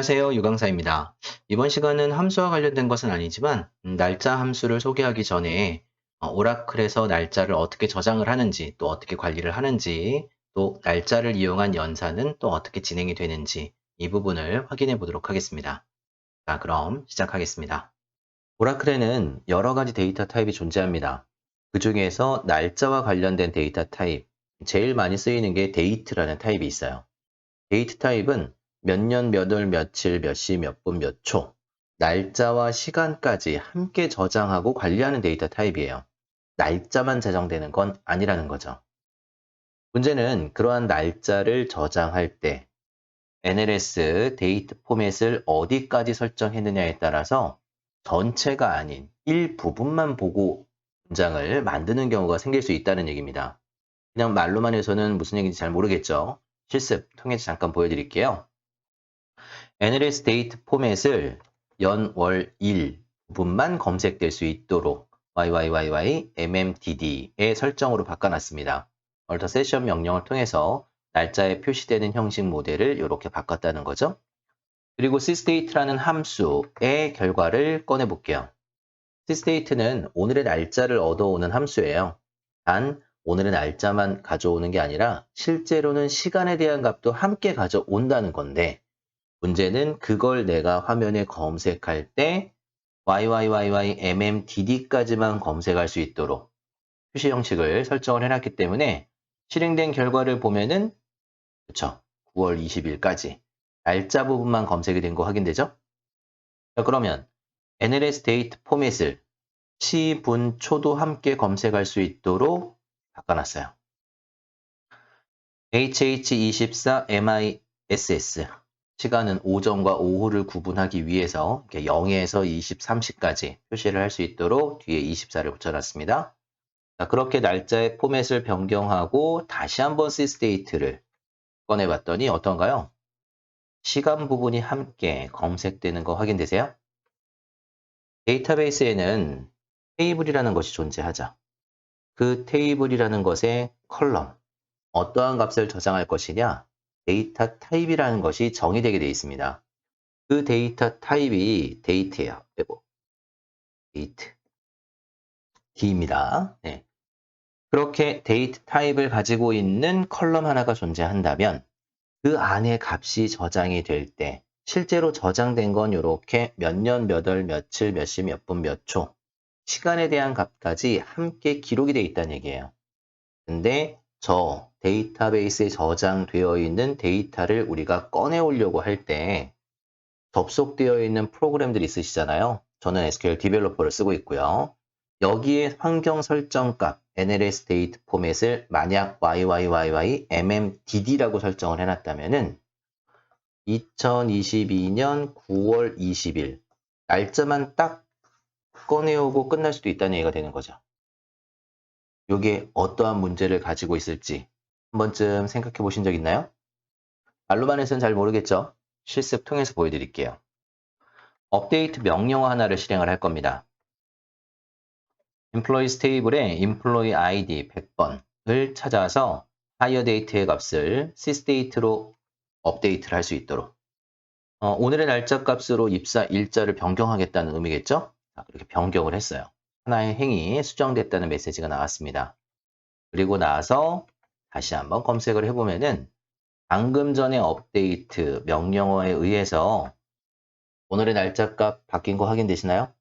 안녕하세요. 유강사입니다. 이번 시간은 함수와 관련된 것은 아니지만 날짜 함수를 소개하기 전에 오라클에서 날짜를 어떻게 저장을 하는지 또 어떻게 관리를 하는지 또 날짜를 이용한 연산은 또 어떻게 진행이 되는지 이 부분을 확인해 보도록 하겠습니다. 자, 그럼 시작하겠습니다. 오라클에는 여러 가지 데이터 타입이 존재합니다. 그 중에서 날짜와 관련된 데이터 타입, 제일 많이 쓰이는 게 데이트라는 타입이 있어요. 데이트 타입은 몇 년, 몇 월, 며칠, 몇 시, 몇 분, 몇 초, 날짜와 시간까지 함께 저장하고 관리하는 데이터 타입이에요. 날짜만 저장되는 건 아니라는 거죠. 문제는 그러한 날짜를 저장할 때 NLS 데이트 포맷을 어디까지 설정했느냐에 따라서 전체가 아닌 일부분만 보고 문장을 만드는 경우가 생길 수 있다는 얘기입니다. 그냥 말로만 해서는 무슨 얘기인지 잘 모르겠죠. 실습 통해서 잠깐 보여드릴게요. NLS 데이트 포맷을 연, 월, 일 부분만 검색될 수 있도록 YYYY MMDD의 설정으로 바꿔놨습니다. 얼터 세션 명령을 통해서 날짜에 표시되는 형식 모델을 이렇게 바꿨다는 거죠. 그리고 sysdate라는 함수의 결과를 꺼내 볼게요. sysdate는 오늘의 날짜를 얻어오는 함수예요. 단 오늘의 날짜만 가져오는 게 아니라 실제로는 시간에 대한 값도 함께 가져온다는 건데 문제는 그걸 내가 화면에 검색할 때 YYYYMMDD까지만 검색할 수 있도록 표시 형식을 설정을 해놨기 때문에 실행된 결과를 보면은 그쵸 9월 20일까지 날짜 부분만 검색이 된 거 확인되죠? 자, 그러면 NLS 데이트 포맷을 시, 분, 초도 함께 검색할 수 있도록 바꿔놨어요. HH24MISS 시간은 오전과 오후를 구분하기 위해서 0에서 23시까지 표시를 할 수 있도록 뒤에 24를 붙여놨습니다. 자, 그렇게 날짜의 포맷을 변경하고 다시 한번 sysdate를 꺼내봤더니 어떤가요? 시간 부분이 함께 검색되는 거 확인되세요? 데이터베이스에는 테이블이라는 것이 존재하죠. 그 테이블이라는 것의 컬럼, 어떠한 값을 저장할 것이냐? 데이터 타입이라는 것이 정의되게 되어 있습니다. 그 데이터 타입이 데이트예요. 데이트. D입니다. 네. 그렇게 데이트 타입을 가지고 있는 컬럼 하나가 존재한다면 그 안에 값이 저장이 될 때 실제로 저장된 건 이렇게 몇 년, 몇 월, 며칠, 몇 시, 몇 분, 몇 초 시간에 대한 값까지 함께 기록이 되어 있다는 얘기예요. 근데 저 데이터베이스에 저장되어 있는 데이터를 우리가 꺼내오려고 할 때 접속되어 있는 프로그램들이 있으시잖아요. 저는 SQL 디벨로퍼를 쓰고 있고요. 여기에 환경 설정값 NLS 데이트 포맷을 만약 YYYY MMDD라고 설정을 해놨다면은 2022년 9월 20일 날짜만 딱 꺼내오고 끝날 수도 있다는 얘기가 되는 거죠. 이게 어떠한 문제를 가지고 있을지 한 번쯤 생각해 보신 적 있나요? 말로만 해서는 잘 모르겠죠? 실습 통해서 보여드릴게요. 업데이트 명령어 하나를 실행을 할 겁니다. Employees 테이블에 Employee ID 100번을 찾아서 hire date의 값을 sysdate로 업데이트를 할 수 있도록 오늘의 날짜 값으로 입사 일자를 변경하겠다는 의미겠죠? 그렇게 변경을 했어요. 하나의 행위 수정됐다는 메시지가 나왔습니다. 그리고 나서 다시 한번 검색을 해보면은 방금 전에 업데이트 명령어에 의해서 오늘의 날짜 값 바뀐 거 확인되시나요?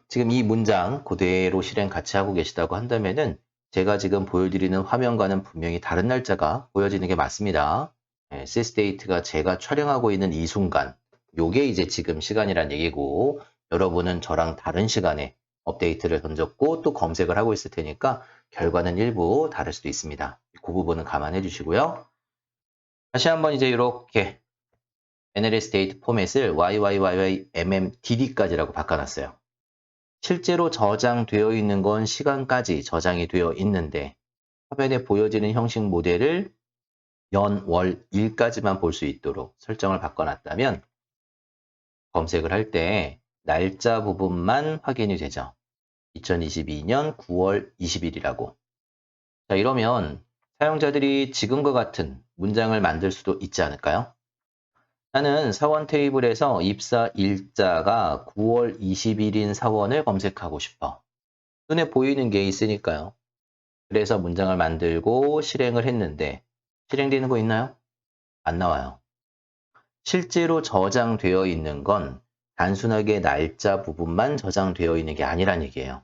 지금 이 문장 그대로 실행 같이 하고 계시다고 한다면은 제가 지금 보여드리는 화면과는 분명히 다른 날짜가 보여지는 게 맞습니다. sysdate가 제가 촬영하고 있는 이 순간 요게 이제 지금 시간이란 얘기고 여러분은 저랑 다른 시간에 업데이트를 던졌고 또 검색을 하고 있을 테니까 결과는 일부 다를 수도 있습니다. 그 부분은 감안해 주시고요. 다시 한번 이제 이렇게 NLS 데이트 포맷을 YYYYMMDD까지라고 바꿔놨어요. 실제로 저장되어 있는 건 시간까지 저장이 되어 있는데 화면에 보여지는 형식 모델을 연, 월, 일까지만 볼 수 있도록 설정을 바꿔놨다면 검색을 할 때 날짜 부분만 확인이 되죠. 2022년 9월 20일이라고. 자, 이러면 사용자들이 지금과 같은 문장을 만들 수도 있지 않을까요? 나는 사원 테이블에서 입사 일자가 9월 20일인 사원을 검색하고 싶어. 눈에 보이는 게 있으니까요. 그래서 문장을 만들고 실행을 했는데 실행되는 거 있나요? 안 나와요. 실제로 저장되어 있는 건 단순하게 날짜 부분만 저장되어 있는 게 아니란 얘기예요.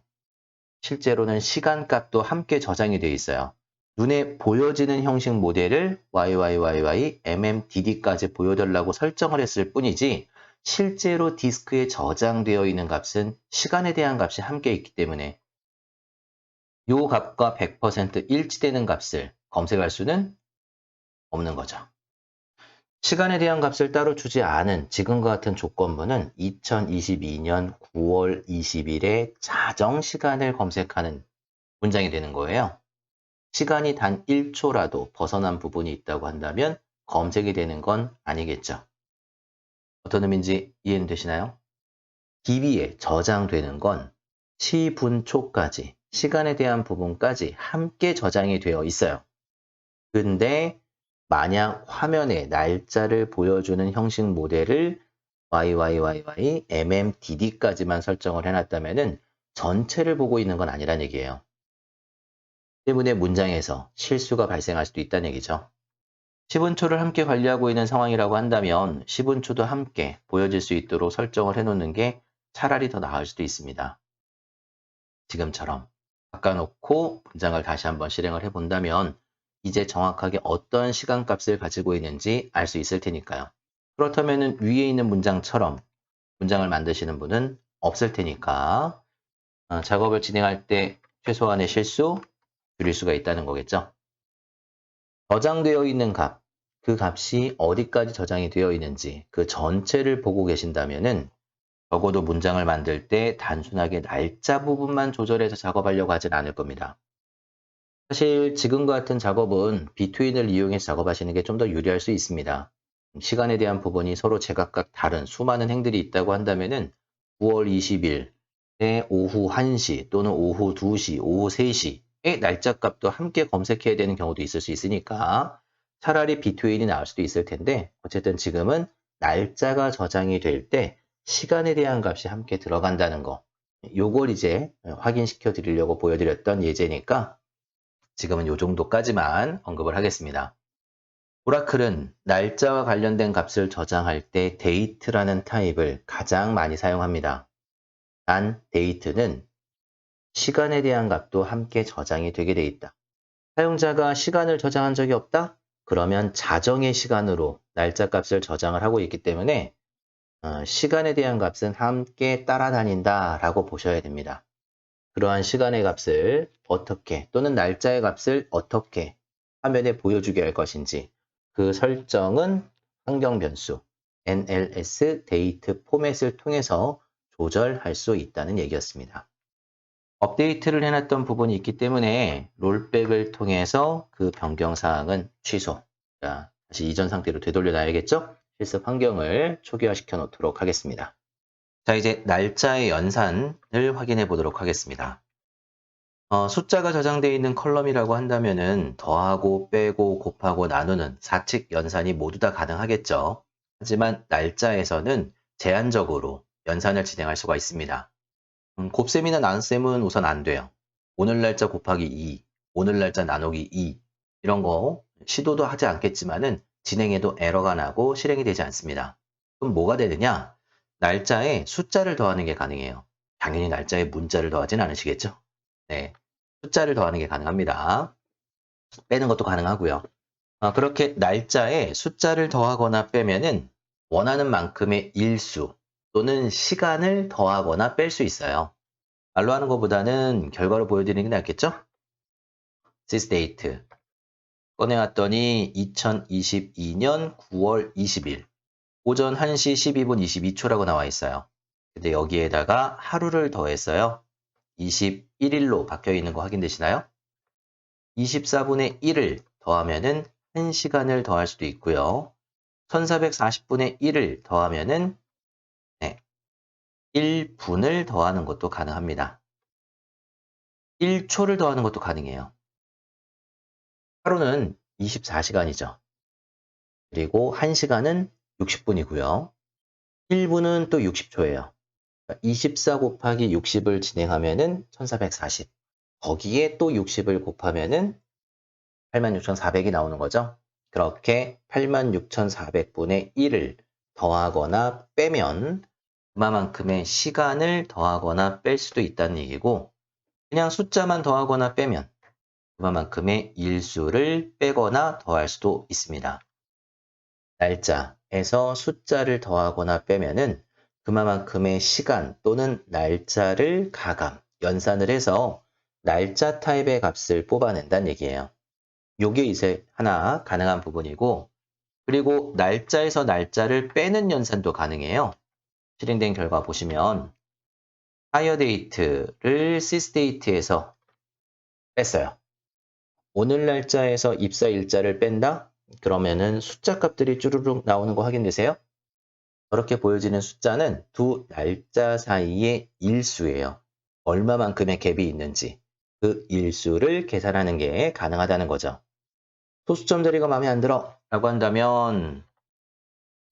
실제로는 시간값도 함께 저장이 되어 있어요. 눈에 보여지는 형식 모델을 YYYY, MMDD까지 보여달라고 설정을 했을 뿐이지 실제로 디스크에 저장되어 있는 값은 시간에 대한 값이 함께 있기 때문에 이 값과 100% 일치되는 값을 검색할 수는 없는 거죠. 시간에 대한 값을 따로 주지 않은 지금과 같은 조건부는 2022년 9월 20일에 자정 시간을 검색하는 문장이 되는 거예요. 시간이 단 1초라도 벗어난 부분이 있다고 한다면 검색이 되는 건 아니겠죠. 어떤 의미인지 이해는 되시나요? DB에 저장되는 건 시분초까지, 시간에 대한 부분까지 함께 저장이 되어 있어요. 근데 만약 화면에 날짜를 보여주는 형식 모델을 YYYY, MMDD까지만 설정을 해놨다면 전체를 보고 있는 건 아니란 얘기예요. 때문에 문장에서 실수가 발생할 수도 있다는 얘기죠. 시분초를 함께 관리하고 있는 상황이라고 한다면 시분초도 함께 보여질 수 있도록 설정을 해놓는 게 차라리 더 나을 수도 있습니다. 지금처럼 바꿔놓고 문장을 다시 한번 실행을 해본다면 이제 정확하게 어떤 시간값을 가지고 있는지 알 수 있을 테니까요. 그렇다면 위에 있는 문장처럼 문장을 만드시는 분은 없을 테니까 작업을 진행할 때 최소한의 실수 줄일 수가 있다는 거겠죠. 저장되어 있는 값, 그 값이 어디까지 저장이 되어 있는지 그 전체를 보고 계신다면은 적어도 문장을 만들 때 단순하게 날짜 부분만 조절해서 작업하려고 하진 않을 겁니다. 사실 지금과 같은 작업은 비트윈을 이용해서 작업하시는 게 좀 더 유리할 수 있습니다. 시간에 대한 부분이 서로 제각각 다른 수많은 행들이 있다고 한다면은 9월 20일에 오후 1시 또는 오후 2시, 오후 3시의 날짜 값도 함께 검색해야 되는 경우도 있을 수 있으니까 차라리 비트윈이 나올 수도 있을 텐데 어쨌든 지금은 날짜가 저장이 될 때 시간에 대한 값이 함께 들어간다는 거 요걸 이제 확인시켜 드리려고 보여드렸던 예제니까 지금은 요 정도까지만 언급을 하겠습니다. 오라클은 날짜와 관련된 값을 저장할 때 date라는 타입을 가장 많이 사용합니다. 단 date는 시간에 대한 값도 함께 저장이 되게 돼 있다. 사용자가 시간을 저장한 적이 없다? 그러면 자정의 시간으로 날짜 값을 저장을 하고 있기 때문에 시간에 대한 값은 함께 따라다닌다라고 보셔야 됩니다. 그러한 시간의 값을 어떻게 또는 날짜의 값을 어떻게 화면에 보여주게 할 것인지 그 설정은 환경 변수 NLS 데이트 포맷을 통해서 조절할 수 있다는 얘기였습니다. 업데이트를 해놨던 부분이 있기 때문에 롤백을 통해서 그 변경 사항은 취소. 자, 다시 이전 상태로 되돌려 놔야겠죠? 실습 환경을 초기화시켜 놓도록 하겠습니다. 자, 이제 날짜의 연산을 확인해 보도록 하겠습니다. 숫자가 저장되어 있는 컬럼이라고 한다면은 더하고 빼고 곱하고 나누는 사칙 연산이 모두 다 가능하겠죠. 하지만 날짜에서는 제한적으로 연산을 진행할 수가 있습니다. 곱셈이나 나눗셈은 우선 안 돼요. 오늘 날짜 곱하기 2, 오늘 날짜 나누기 2 이런 거 시도도 하지 않겠지만은 진행해도 에러가 나고 실행이 되지 않습니다. 그럼 뭐가 되느냐? 날짜에 숫자를 더하는 게 가능해요. 당연히 날짜에 문자를 더하진 않으시겠죠? 네, 숫자를 더하는 게 가능합니다. 빼는 것도 가능하고요. 그렇게 날짜에 숫자를 더하거나 빼면은 원하는 만큼의 일수 또는 시간을 더하거나 뺄 수 있어요. 말로 하는 것보다는 결과로 보여드리는 게 낫겠죠? sysdate 꺼내왔더니 2022년 9월 20일 오전 1시 12분 22초라고 나와 있어요. 근데 여기에다가 하루를 더했어요. 21일로 바뀌어 있는 거 확인되시나요? 24분의 1을 더하면은 1시간을 더할 수도 있고요. 1440분의 1을 더하면은 1분을 더하는 것도 가능합니다. 1초를 더하는 것도 가능해요. 하루는 24시간이죠. 그리고 1시간은 60분이고요. 1분은 또 60초예요. 24 곱하기 60을 진행하면은 1440. 거기에 또 60을 곱하면은 86,400이 나오는 거죠. 그렇게 86,400분의 1을 더하거나 빼면 그만큼의 시간을 더하거나 뺄 수도 있다는 얘기고, 그냥 숫자만 더하거나 빼면 그만큼의 일수를 빼거나 더할 수도 있습니다. 날짜에서 숫자를 더하거나 빼면은 그만큼의 시간 또는 날짜를 가감, 연산을 해서 날짜 타입의 값을 뽑아낸다는 얘기예요. 요게 이제 하나 가능한 부분이고, 그리고 날짜에서 날짜를 빼는 연산도 가능해요. 실행된 결과 보시면 hire date를 sys date에서 뺐어요. 오늘 날짜에서 입사 일자를 뺀다? 그러면은 숫자 값들이 쭈루룩 나오는 거 확인되세요? 저렇게 보여지는 숫자는 두 날짜 사이의 일수예요. 얼마만큼의 갭이 있는지 그 일수를 계산하는 게 가능하다는 거죠. 소수점 대리가 마음에 안 들어 라고 한다면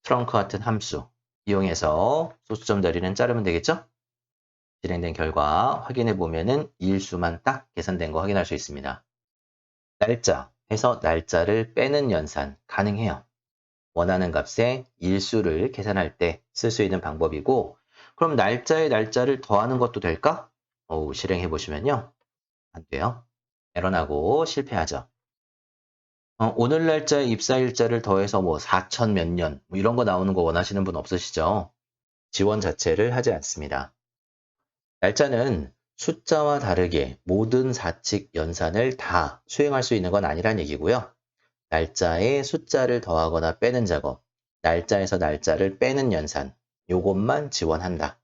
트렁크 같은 함수 이용해서 소수점 대리는 자르면 되겠죠? 진행된 결과 확인해 보면은 일수만 딱 계산된 거 확인할 수 있습니다. 날짜에서 날짜를 빼는 연산 가능해요. 원하는 값의 일수를 계산할 때 쓸 수 있는 방법이고, 그럼 날짜에 날짜를 더하는 것도 될까? 실행해 보시면요. 안 돼요. 에러 나고 실패하죠. 오늘 날짜에 입사일자를 더해서 뭐 4천 몇 년, 뭐 이런 거 나오는 거 원하시는 분 없으시죠? 지원 자체를 하지 않습니다. 날짜는 숫자와 다르게 모든 사칙 연산을 다 수행할 수 있는 건 아니란 얘기고요. 날짜에 숫자를 더하거나 빼는 작업, 날짜에서 날짜를 빼는 연산, 요것만 지원한다.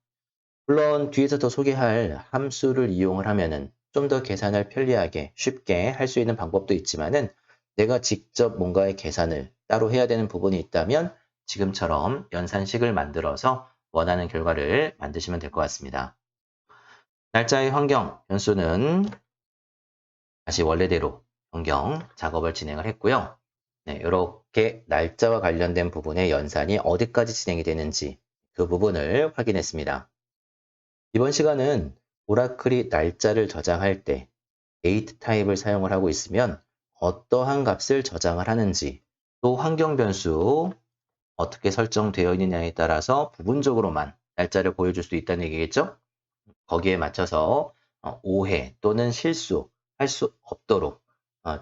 물론 뒤에서 더 소개할 함수를 이용을 하면은 좀 더 계산을 편리하게 쉽게 할 수 있는 방법도 있지만은 내가 직접 뭔가의 계산을 따로 해야 되는 부분이 있다면 지금처럼 연산식을 만들어서 원하는 결과를 만드시면 될 것 같습니다. 날짜의 환경 변수는 다시 원래대로 변경 작업을 진행을 했고요. 네, 이렇게 날짜와 관련된 부분의 연산이 어디까지 진행이 되는지 그 부분을 확인했습니다. 이번 시간은 오라클이 날짜를 저장할 때 데이트 타입을 사용을 하고 있으면 어떠한 값을 저장을 하는지, 또 환경 변수 어떻게 설정되어 있느냐에 따라서 부분적으로만 날짜를 보여줄 수 있다는 얘기겠죠? 거기에 맞춰서 오해 또는 실수할 수 없도록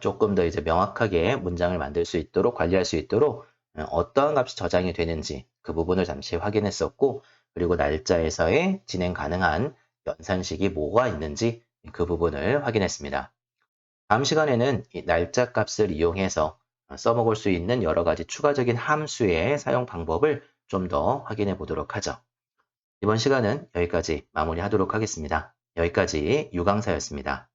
조금 더 이제 명확하게 문장을 만들 수 있도록 관리할 수 있도록 어떠한 값이 저장이 되는지 그 부분을 잠시 확인했었고, 그리고 날짜에서의 진행 가능한 연산식이 뭐가 있는지 그 부분을 확인했습니다. 다음 시간에는 이 날짜 값을 이용해서 써먹을 수 있는 여러 가지 추가적인 함수의 사용 방법을 좀 더 확인해 보도록 하죠. 이번 시간은 여기까지 마무리하도록 하겠습니다. 여기까지 유강사였습니다.